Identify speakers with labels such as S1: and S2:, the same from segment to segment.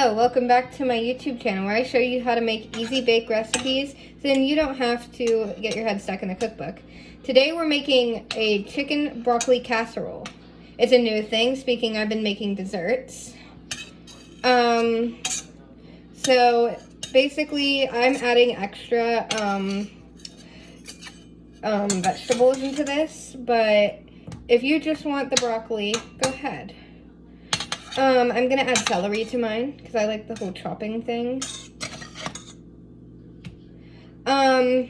S1: Hello, welcome back to my YouTube channel where I show you how to make easy bake recipes so then you don't have to get your head stuck in a cookbook. Today we're making a chicken broccoli casserole. It's a new thing, speaking I've been making desserts. So basically I'm adding extra vegetables into this, but if you just want the broccoli, go ahead. I'm gonna add celery to mine because I like the whole chopping thing. So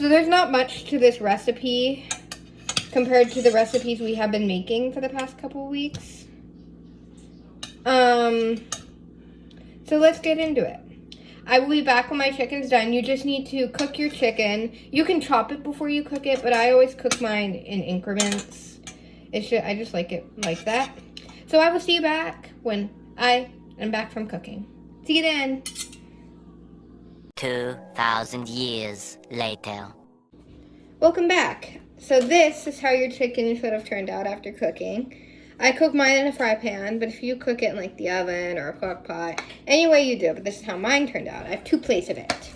S1: there's not much to this recipe compared to the recipes we have been making for the past couple weeks. So let's get into it. I will be back when my chicken's done. You just need to cook your chicken. You can chop it before you cook it, but I always cook mine in increments. I just like it like that. So I will see you back when I am back from cooking. See you then.
S2: 2,000 years later.
S1: Welcome back. So this is how your chicken should have turned out after cooking. I cook mine in a fry pan, but if you cook it in like the oven or a crock pot, any way you do, but this is how mine turned out. I have 2 plates of it.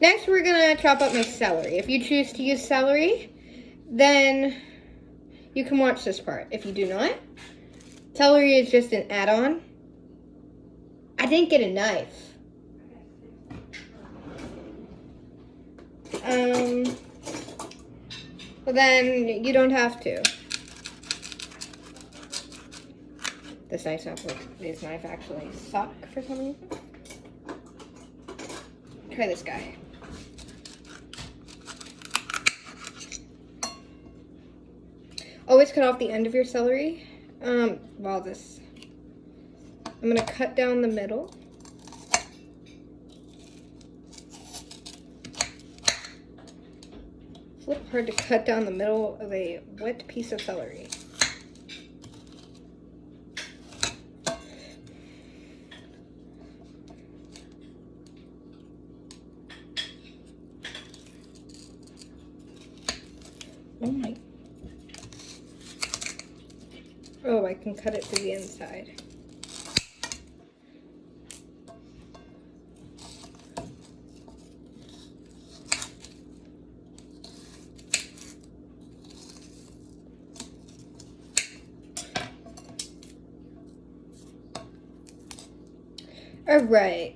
S1: Next, we're gonna chop up my celery. If you choose to use celery, then you can watch this part. If you do not, celery is just an add-on. I didn't get a knife. But then you don't have to. This knife actually suck for some reason. Try this guy. Always cut off the end of your celery. I'm gonna cut down the middle. It's a little hard to cut down the middle of a wet piece of celery. Oh my. Oh, I can cut it through the inside. All right.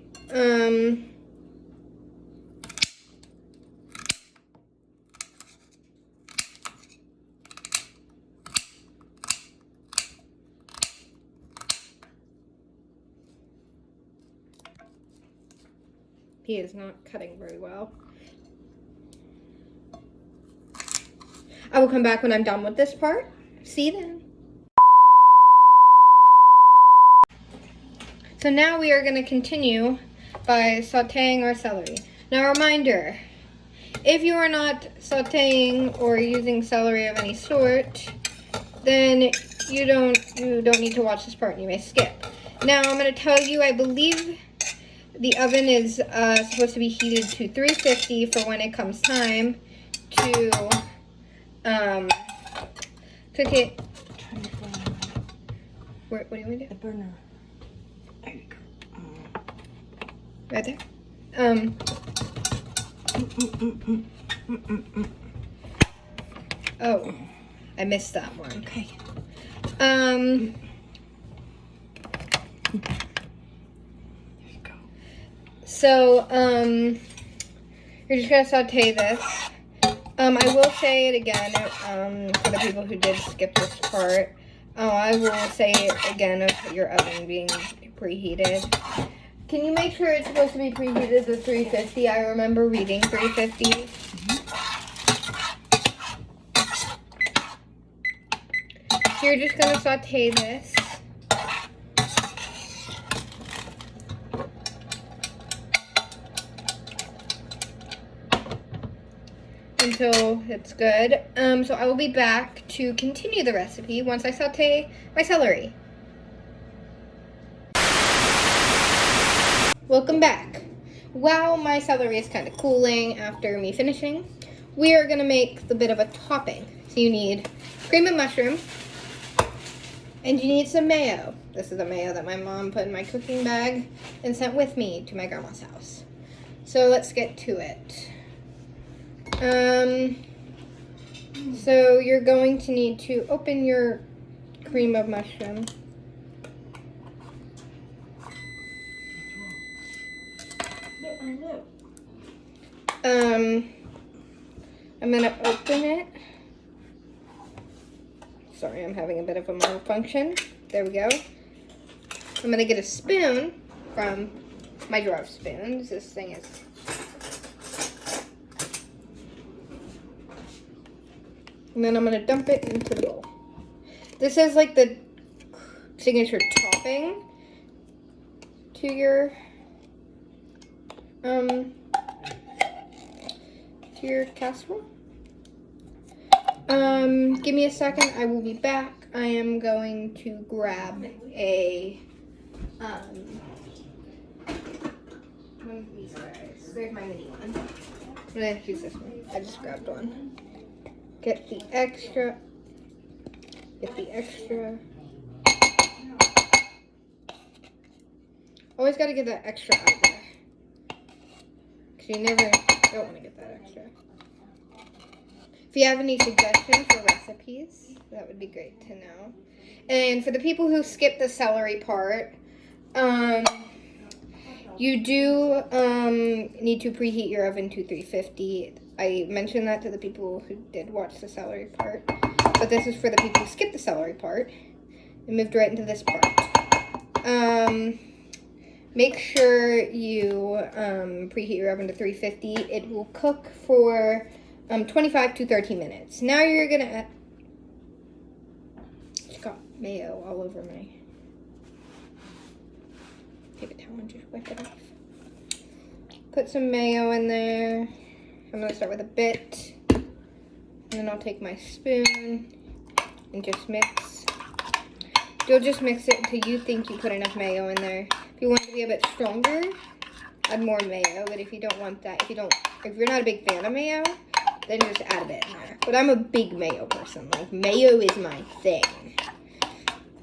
S1: He is not cutting very well. I will come back when I'm done with this part. See you then. So now we are going to continue by sauteing our celery. Now, a reminder, if you are not sauteing or using celery of any sort, then you don't need to watch this part. You may skip. Now, I'm going to tell you, I believe the oven is supposed to be heated to 350 for when it comes time to cook it. What do you want to do?
S3: The burner. There you go.
S1: Right there. Oh, I missed that one.
S3: Okay.
S1: There
S3: you go.
S1: So, you're just gonna saute this. I will say it again, for the people who did skip this part. I will say it again of your oven being preheated. Can you make sure it's supposed to be preheated to 350? I remember reading 350. You're just gonna saute this. Until it's good. So I will be back to continue the recipe once I saute my celery. Welcome back. While my celery is kind of cooling after me finishing, we are gonna make the bit of a topping. So you need cream of mushroom, and you need some mayo. This is a mayo that my mom put in my cooking bag and sent with me to my grandma's house. So let's get to it. So you're going to need to open your cream of mushroom. I'm gonna open it. Sorry, I'm having a bit of a malfunction. There we go. I'm gonna get a spoon from my drawer of spoons. This thing is... And then I'm gonna dump it into the bowl. This is like the signature topping to your casserole. Give me a second, I will be back. I am going to grab a one of these guys. There's my mini one. I'm gonna use this one. I just grabbed one. Get the extra. Always gotta get that extra out there. Because you never don't want to get that extra. If you have any suggestions for recipes, that would be great to know. And for the people who skip the celery part, you do need to preheat your oven to 350. I mentioned that to the people who did watch the celery part, but this is for the people who skipped the celery part and moved right into this part. Make sure you preheat your oven to 350. It will cook for 25 to 30 minutes. Now you're gonna add... It's got mayo all over my... Take a towel and just wipe it off. Put some mayo in there. I'm gonna start with a bit. And then I'll take my spoon and just mix. You'll just mix it until you think you put enough mayo in there. If you want it to be a bit stronger, add more mayo. But if you don't want that, if you're not a big fan of mayo, then just add a bit in there. But I'm a big mayo person. Like, mayo is my thing.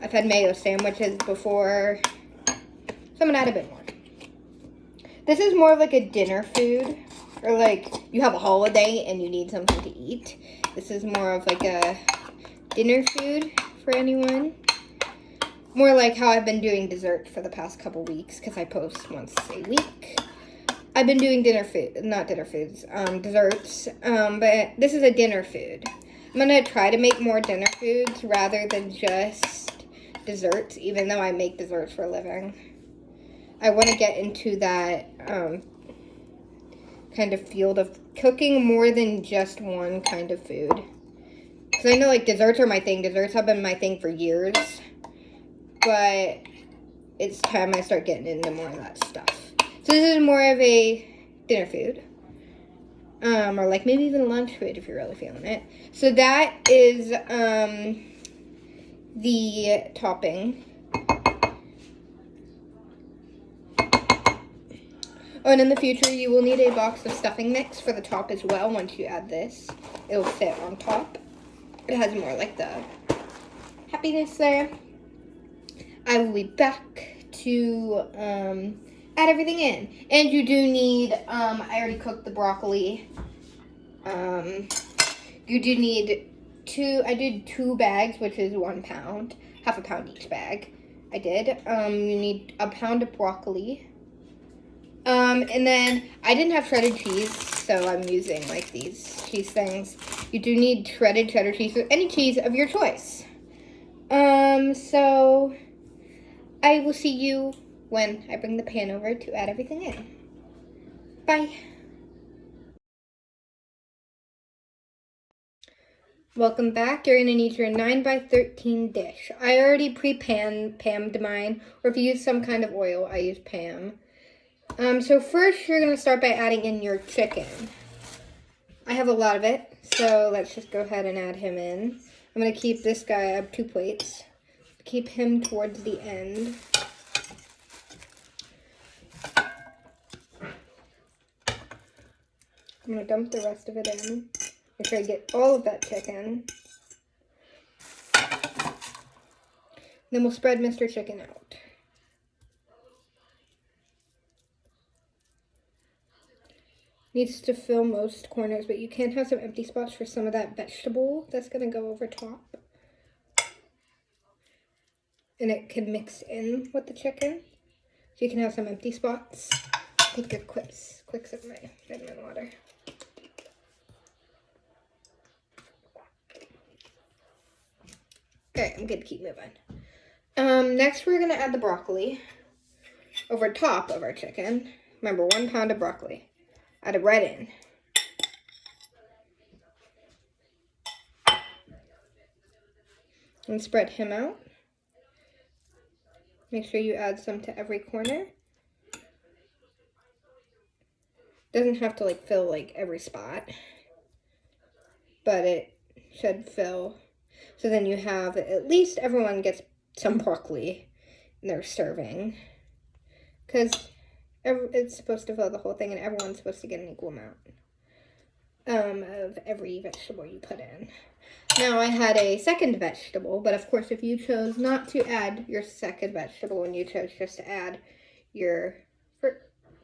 S1: I've had mayo sandwiches before. So I'm gonna add a bit more. This is more of like a dinner food. Or like, you have a holiday and you need something to eat. This is more of like a dinner food for anyone. More like how I've been doing dessert for the past couple weeks, because I post once a week. I've been doing desserts, but this is a dinner food. I'm gonna try to make more dinner foods rather than just desserts, even though I make desserts for a living. I want to get into that kind of field of cooking more than just one kind of food. Because I know, like, desserts are my thing. Desserts have been my thing for years. But it's time I start getting into more of that stuff. So this is more of a dinner food. Or like maybe even lunch food if you're really feeling it. So that is the topping. Oh, and in the future you will need a box of stuffing mix for the top as well. Once you add this, it'll sit on top. It has more like the happiness there. I will be back to add everything in. And you do need, I already cooked the broccoli. You do need I did 2 bags, which is 1 pound. Half a pound each bag. I did. You need a pound of broccoli. And then I didn't have shredded cheese, so I'm using like these cheese things. You do need shredded cheddar cheese, or any cheese of your choice. So I will see you when I bring the pan over to add everything in. Bye. Welcome back. You're going to need your 9x13 dish. I already pre-pammed mine, or if you use some kind of oil, I use Pam. So first you're going to start by adding in your chicken. I have a lot of it, so let's just go ahead and add him in. I'm going to keep this guy, I have 2 plates. Keep him towards the end. I'm going to dump the rest of it in. Make sure I get all of that chicken. Then we'll spread Mr. Chicken out. Needs to fill most corners, but you can have some empty spots for some of that vegetable that's going to go over top. And it can mix in with the chicken. So you can have some empty spots. Take a quick sip of my vitamin water. Okay, I'm good to keep moving. Next we're going to add the broccoli over top of our chicken. Remember, 1 pound of broccoli. Add it right in. And spread him out. Make sure you add some to every corner. Doesn't have to like fill like every spot, but it should fill. So then you have, at least everyone gets some broccoli in their serving, because it's supposed to fill the whole thing and everyone's supposed to get an equal amount of every vegetable you put in. Now I had a second vegetable, but of course if you chose not to add your second vegetable and you chose just to add your,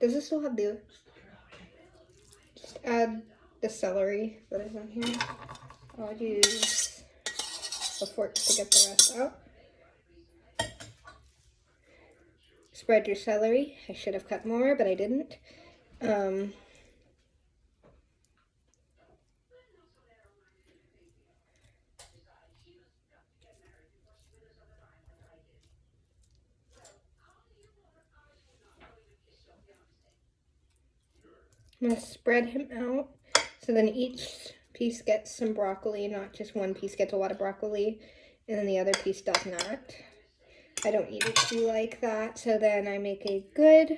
S1: does this still have the, just add the celery that is in here. I'll use a fork to get the rest out. Spread your celery. I should have cut more, but I didn't. I'm going to spread him out so then each piece gets some broccoli, not just one piece gets a lot of broccoli and then the other piece does not. I don't eat it too like that, so then I make a good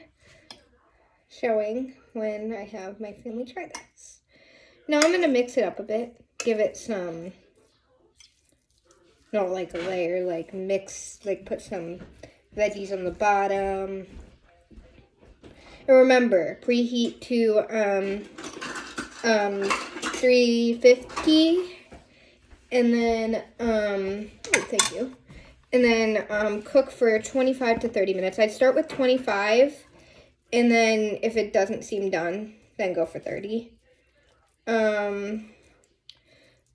S1: showing when I have my family try this. Now I'm going to mix it up a bit, give it some, not like a layer, like mix, like put some veggies on the bottom. And remember, preheat to 350, and then thank you. And then cook for 25 to 30 minutes. I'd start with 25, and then if it doesn't seem done, then go for 30.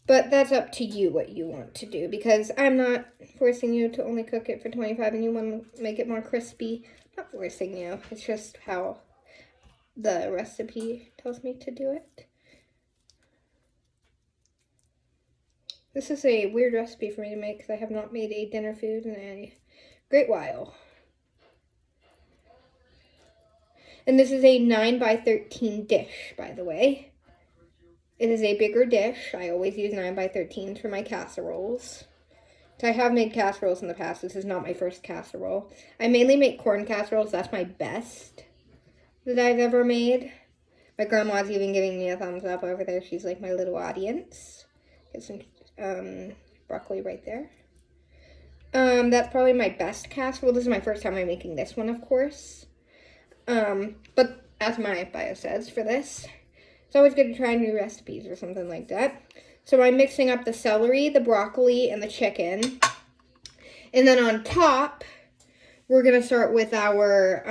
S1: But that's up to you what you want to do, because I'm not forcing you to only cook it for 25 and you want to make it more crispy. I'm not forcing you. It's just how the recipe tells me to do it. This is a weird recipe for me to make because I have not made a dinner food in a great while. And this is a 9 by 13 dish, by the way. It is a bigger dish. I always use 9 by 13 for my casseroles. So I have made casseroles in the past. This is not my first casserole. I mainly make corn casseroles. That's my best that I've ever made. My grandma's even giving me a thumbs up over there. She's like my little audience. Get some broccoli right there. That's probably my best casserole. This is my first time I'm making this one, of course. But as my bio says for this, it's always good to try new recipes or something like that. So I'm mixing up the celery, the broccoli, and the chicken. And then on top, we're going to start with our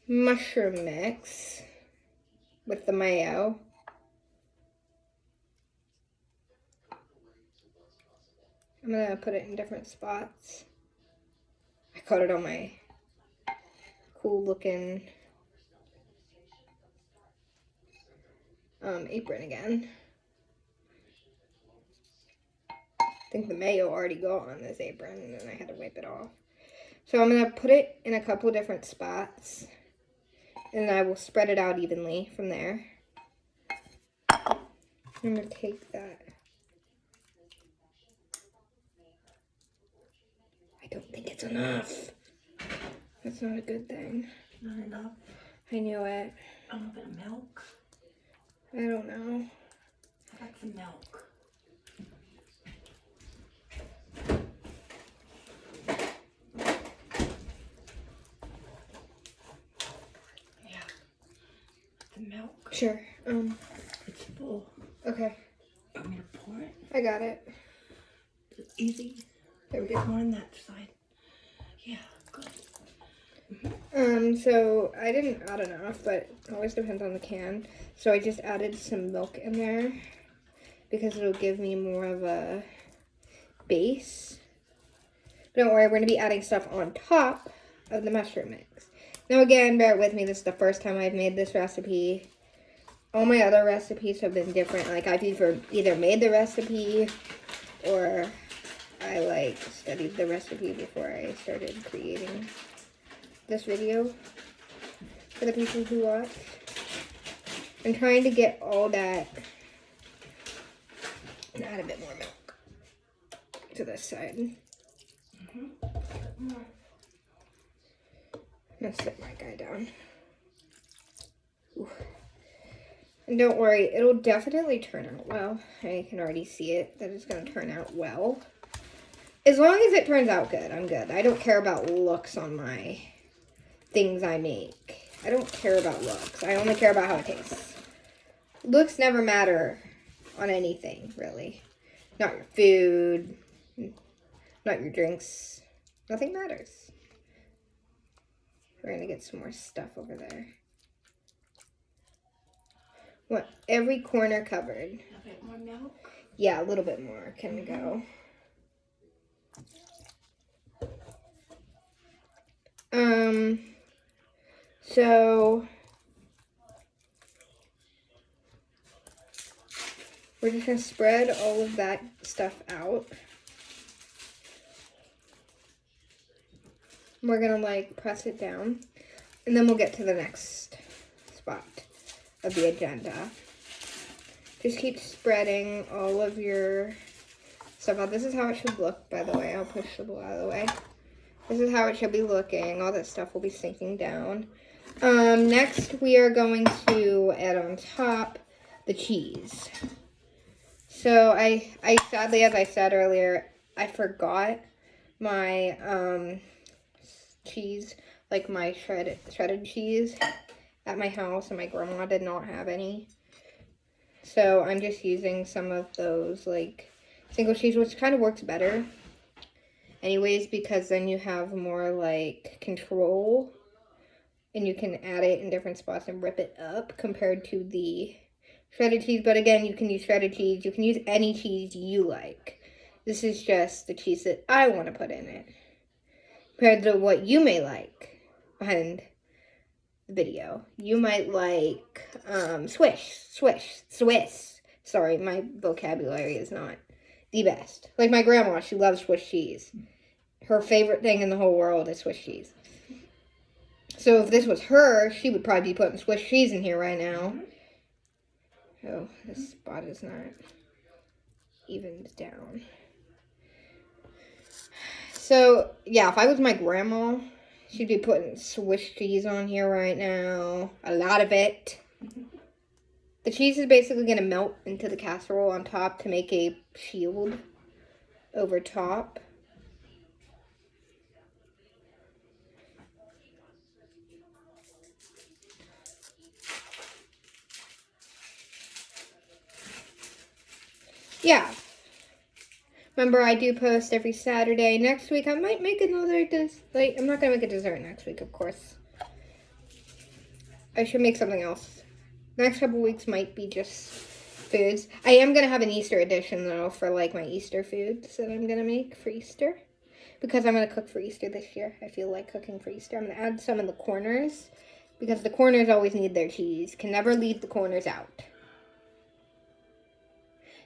S1: mushroom mix with the mayo. I'm going to put it in different spots. I caught it on my cool looking apron again. I think the mayo already got on this apron and then I had to wipe it off. So I'm going to put it in a couple different spots and I will spread it out evenly from there. I'm going to take that. I don't think it's enough. That's not a good thing.
S3: Not enough.
S1: I knew it.
S3: A little bit of milk.
S1: I don't know.
S3: I like some milk. Yeah. The milk.
S1: Sure.
S3: It's full.
S1: Okay.
S3: Want me to pour it?
S1: I got it.
S3: It's easy. There we go. More on that side. Yeah, good.
S1: So I didn't add enough, but it always depends on the can. So I just added some milk in there because it'll give me more of a base. Don't worry, we're going to be adding stuff on top of the mushroom mix. Now again, bear with me, this is the first time I've made this recipe. All my other recipes have been different. Like I've either made the recipe or I like studied the recipe before I started creating this video for the people who watch. I'm trying to get all that and add a bit more milk to this side. I'm gonna sit my guy down. Ooh. And don't worry, it'll definitely turn out well. I can already see it, that it's gonna turn out well. As long as it turns out good, I'm good. I don't care about looks on my things I make. I don't care about looks. I only care about how it tastes. Looks never matter on anything, really. Not your food, not your drinks. Nothing matters. We're gonna get some more stuff over there. Want every corner covered.
S3: A bit more milk.
S1: Yeah, a little bit more can go. So we're just gonna spread all of that stuff out. We're gonna like press it down, and then we'll get to the next spot of the agenda. Just keep spreading all of your stuff out. This is how it should look, by the way. I'll push the bowl out of the way. This is how it should be looking. All that stuff will be sinking down. Next, we are going to add on top the cheese. So I sadly, as I said earlier, I forgot my cheese, like my shredded cheese at my house, and my grandma did not have any. So I'm just using some of those like single cheese, which kind of works better anyways, because then you have more like control and you can add it in different spots and rip it up compared to the shredded cheese. But again, you can use shredded cheese. You can use any cheese you like. This is just the cheese that I want to put in it compared to what you may like behind the video. You might like Swiss. Sorry, my vocabulary is not the best. Like my grandma, she loves Swiss cheese. Her favorite thing in the whole world is Swiss cheese. So if this was her, she would probably be putting Swiss cheese in here right now. Oh, this spot is not evened down. So, yeah, if I was my grandma, she'd be putting Swiss cheese on here right now. A lot of it. The cheese is basically going to melt into the casserole on top to make a shield over top. Yeah. Remember, I do post every Saturday. Next week, I might make another I'm not going to make a dessert next week, of course. I should make something else. The next couple weeks might be just foods. I am going to have an Easter edition, though, for, like, my Easter foods that I'm going to make for Easter. Because I'm going to cook for Easter this year. I feel like cooking for Easter. I'm going to add some in the corners. Because the corners always need their cheese. Can never leave the corners out.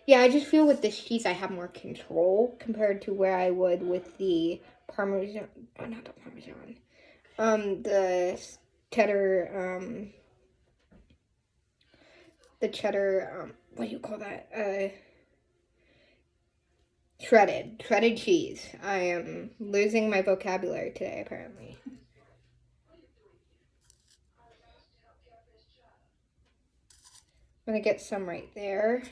S1: Yeah, I just feel with this cheese I have more control compared to where I would with the Parmesan. Oh, not the Parmesan. The cheddar, what do you call that? Shredded cheese. I am losing my vocabulary today, apparently. I'm gonna get some right there.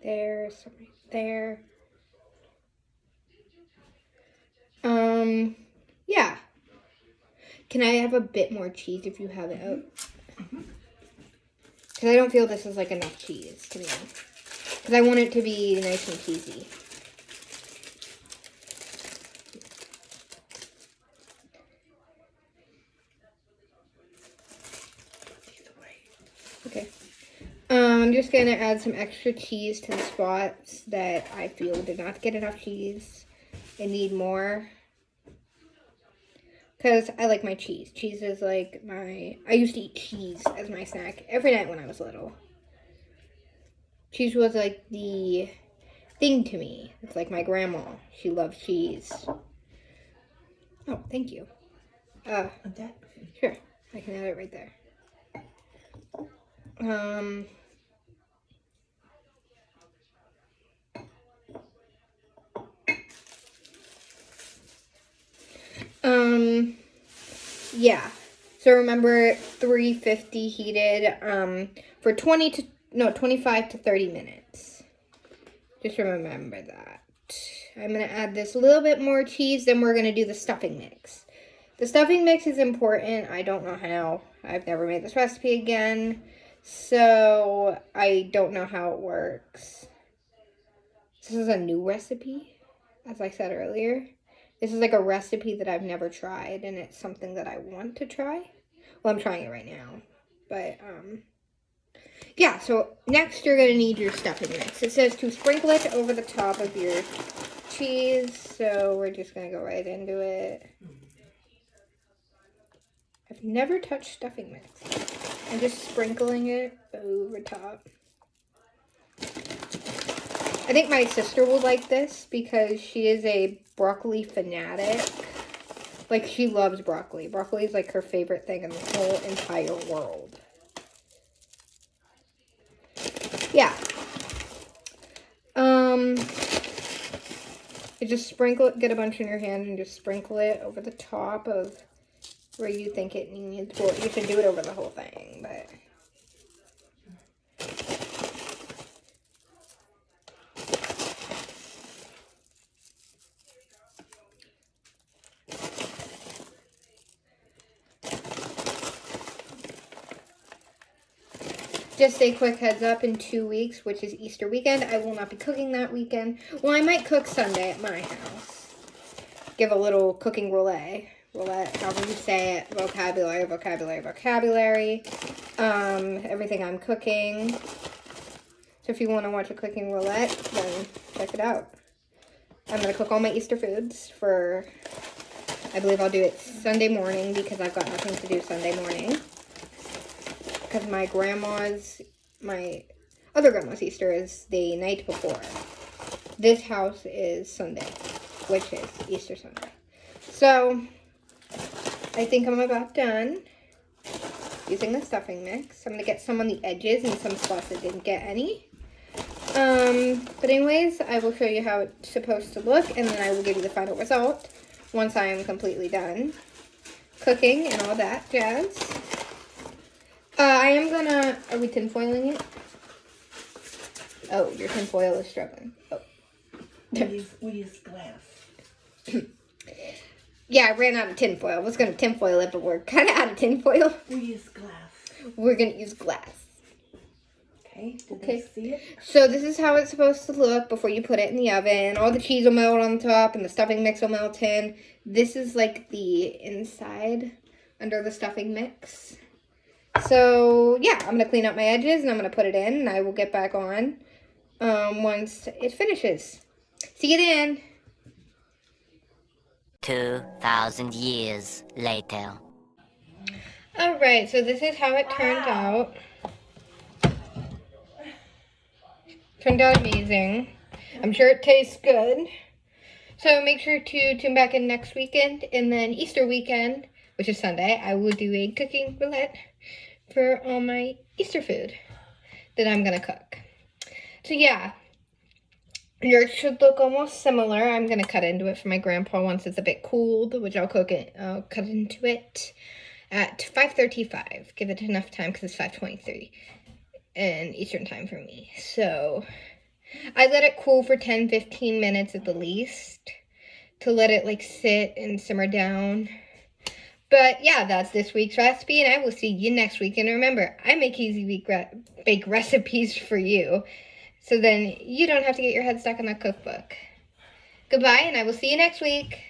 S1: There, some right there. Yeah. Can I have a bit more cheese if you have it out? Because I don't feel this is like enough cheese to me. Because I want it to be nice and cheesy. Okay. I'm just gonna add some extra cheese to the spots that I feel did not get enough cheese and need more. Because I like my cheese. Cheese is like I used to eat cheese as my snack every night when I was little. Cheese was like the thing to me. It's like my grandma. She loved cheese. Oh, thank you.
S3: That.
S1: Sure. I can add it right there. Yeah. So remember 350 heated for 25 to 30 minutes. Just remember that. I'm going to add this little bit more cheese, then we're going to do the stuffing mix. The stuffing mix is important. I don't know how. I've never made this recipe again, so I don't know how it works. This is a new recipe, as I said earlier. This is like a recipe that I've never tried, and it's something that I want to try. Well, I'm trying it right now, but yeah, so next you're going to need your stuffing mix. It says to sprinkle it over the top of your cheese, so we're just going to go right into it. I've never touched stuffing mix. I'm just sprinkling it over top. I think my sister will like this because she is a broccoli fanatic. Like, she loves broccoli. Broccoli is like her favorite thing in the whole entire world. Yeah. You just sprinkle it, get a bunch in your hand and just sprinkle it over the top of where you think it needs. Well, you should do it over the whole thing, but just a quick heads up, in 2 weeks, which is Easter weekend, I will not be cooking that weekend. Well, I might cook Sunday at my house. Give a little cooking roulette, however you say it, vocabulary. Everything I'm cooking. So if you want to watch a cooking roulette, then check it out. I'm going to cook all my Easter foods for, I believe I'll do it Sunday morning because I've got nothing to do Sunday morning. Because my other grandma's Easter is the night before. This house is Sunday, which is Easter Sunday. So, I think I'm about done using the stuffing mix. I'm going to get some on the edges and some spots that didn't get any. But anyways, I will show you how it's supposed to look, and then I will give you the final result once I am completely done cooking and all that jazz. I am gonna, are we tinfoiling it? Oh, your tinfoil is struggling. Oh.
S3: We use glass.
S1: Yeah, I ran out of tinfoil. I was gonna tinfoil it, but we're kind of out of tinfoil.
S3: We use glass.
S1: We're gonna use glass.
S3: Okay, they see it?
S1: So this is how it's supposed to look before you put it in the oven. All the cheese will melt on top and the stuffing mix will melt in. This is like the inside under the stuffing mix. So yeah, I'm going to clean up my edges and I'm going to put it in and I will get back on once it finishes. See you then.
S2: 2,000 years later.
S1: Alright, so this is how it turned out. Turned out amazing. I'm sure it tastes good. So make sure to tune back in next weekend, and then Easter weekend, which is Sunday, I will do a cooking roulette for all my Easter food that I'm going to cook. So yeah, yours should look almost similar. I'm going to cut into it for my grandpa once it's a bit cooled, which I'll cut into it at 5:35. Give it enough time because it's 5:23 and Eastern time for me. So I let it cool for 10-15 minutes at the least to let it like sit and simmer down. But yeah, that's this week's recipe, and I will see you next week. And remember, I make easy bake recipes for you, so then you don't have to get your head stuck in a cookbook. Goodbye, and I will see you next week.